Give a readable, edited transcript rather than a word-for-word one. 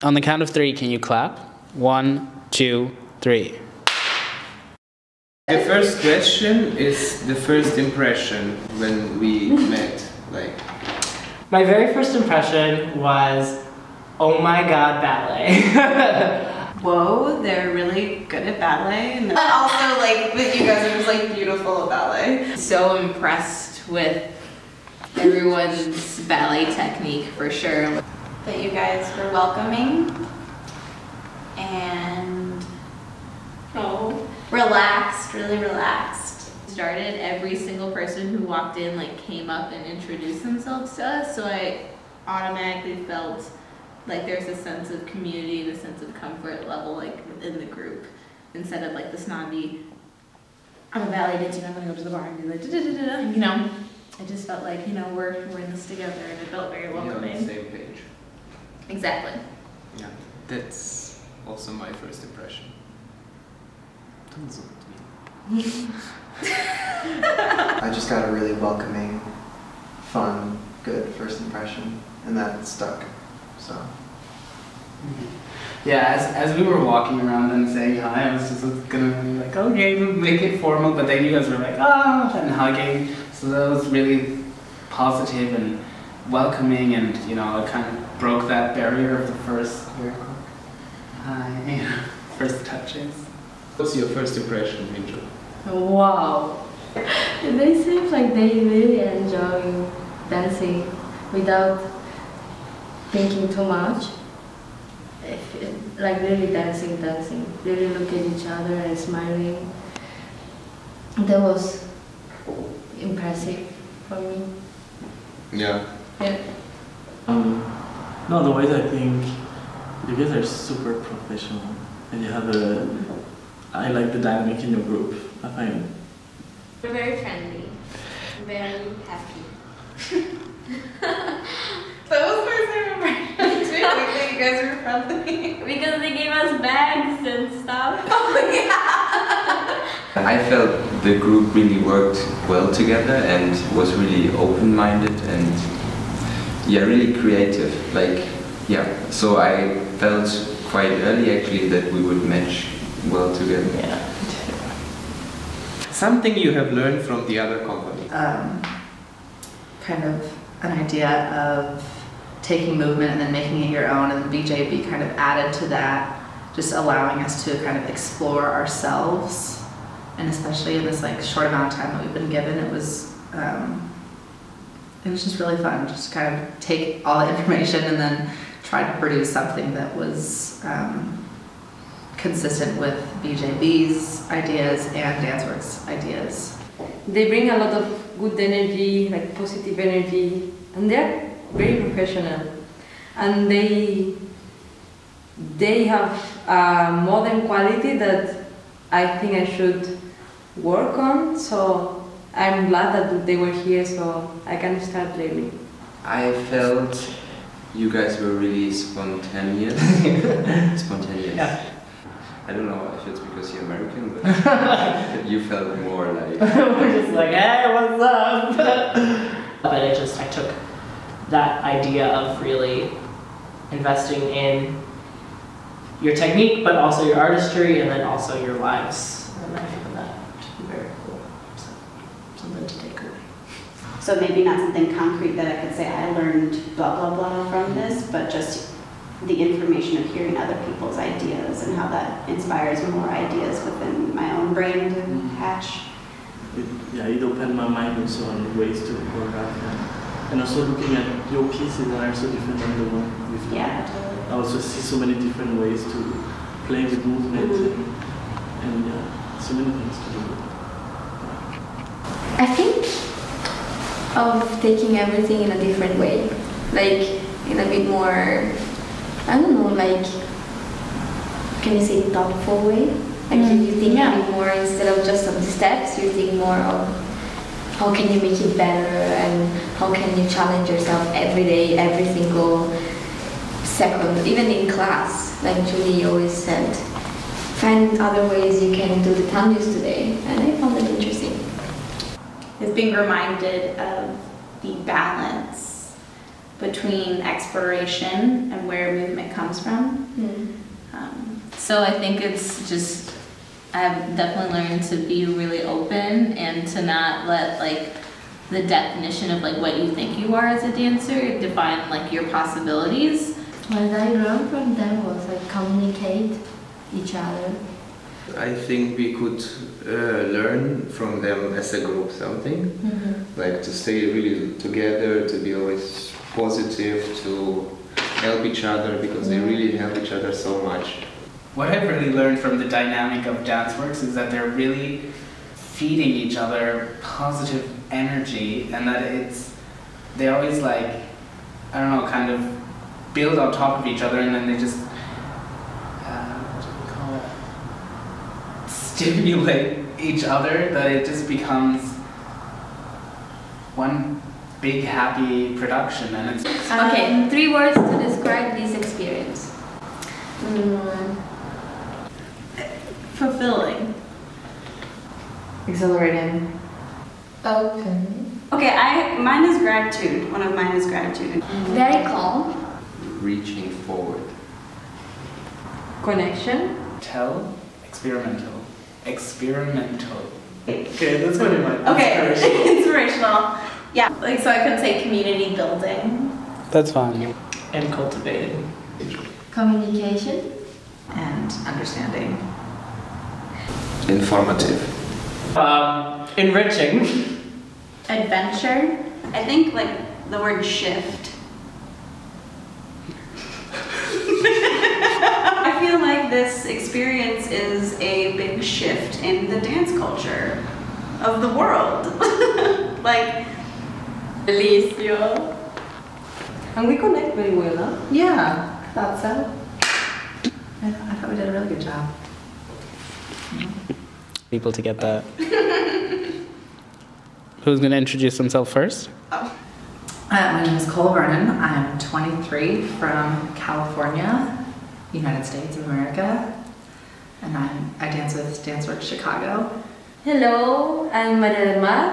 On the count of 3, can you clap? 1, 2, 3. The first question is the first impression when we met. My very first impression was, oh my god, ballet. Whoa, they're really good at ballet. And also like that you guys are just like beautiful at ballet. So impressed with everyone's ballet technique for sure. That you guys were welcoming and relaxed, really relaxed. Started, every single person who walked in like came up and introduced themselves to us, so I automatically felt like there's a sense of community and a sense of comfort level like within the group, instead of like the snobby, I'm a ballet dancer, I'm gonna go to the bar and be like da-da-da-da-da. You know, I just felt like, you know, we're in this together, and it felt very welcoming. You're on the same page. Exactly. Yeah, that's also my first impression. I just got a really welcoming, fun, good first impression, and that stuck. So. Yeah, as we were walking around and saying hi, I was just gonna be like, okay, we'll make it formal, but then you guys were like, and hugging. So that was really positive and welcoming, and you know, it kind of broke that barrier of the first hi, first touches. What's your first impression, Minjo? Wow! They seem like they really enjoy dancing without thinking too much. Like really dancing, really look at each other and smiling. That was impressive for me. Yeah. Yeah. No, otherwise I think you guys are super professional, and you have I like the dynamic in your group. I find We're very friendly, very happy. That was my same impression too. Like that you guys were friendly. Because they gave us bags and stuff. Oh yeah. I felt the group really worked well together and was really open-minded and really creative. So I felt quite early actually that we would match well together. Yeah. Something you have learned from the other company. Kind of an idea of taking movement and then making it your own, and BJB kind of added to that, just allowing us to kind of explore ourselves, and especially in this like short amount of time that we've been given, it was just really fun, just kind of take all the information and then try to produce something that was consistent with BJB's ideas and DanceWorks ideas. They bring a lot of good energy, like positive energy, and they're very professional. And they have a modern quality that I think I should work on. So I'm glad that they were here, so I can start learning. I felt you guys were really spontaneous. Spontaneous. Yeah. I don't know if it's because you're American, but you felt more like... We're just like, hey, what's up? But I took that idea of really investing in your technique, but also your artistry, and then also your lives. And I found that to be very cool. So, something to take away. So maybe not something concrete that I could say I learned blah blah blah from this, but just the information of hearing other people's ideas and how that inspires more ideas within my own brain to hatch. It opened my mind also on ways to choreograph, and also looking at your pieces that are so different than the one before. Yeah, totally. I also see so many different ways to play with movement and so many things to do. I think of taking everything in a different way, like in a bit more, I don't know, like, can you say thoughtful way? Like you think a bit more, instead of just of the steps, you think more of how can you make it better and how can you challenge yourself every day, every single second, even in class. Like Julie always said, find other ways you can do the tangus today, and I found it interesting. Is being reminded of the balance between exploration and where movement comes from. So I think it's just, I've definitely learned to be really open and to not let like the definition of like what you think you are as a dancer define like your possibilities. What I learned from them was like communicate each other. I think we could learn from them as a group something, like to stay really together, to be always positive, to help each other, because they really help each other so much. What I've really learned from the dynamic of DanceWorks is that they're really feeding each other positive energy, and that they always like, I don't know, kind of build on top of each other, and then they just, what do we call it? Stimulate each other, that it just becomes one big happy production, and it's... Okay, 3 words to describe this experience. Fulfilling. Exhilarating. Open. Okay, mine is gratitude. One of mine is gratitude. Very calm. Reaching forward. Connection. Tell, experimental. Experimental. Okay, that's what it might be. Okay, inspirational. Yeah, like so I could say community building. That's fine. And cultivating. Communication. And understanding. Informative. Enriching. Adventure. I think like the word shift. I feel like this experience is a big shift in the dance culture of the world. Like, Delicioso. And we connect very well, huh? Yeah, I thought so. I thought we did a really good job. People to get that. Who's going to introduce himself first? My name is Cole Vernon. I'm 23 from California, United States of America, and I dance with DanceWorks Chicago. Hello, I'm Maria del Mar.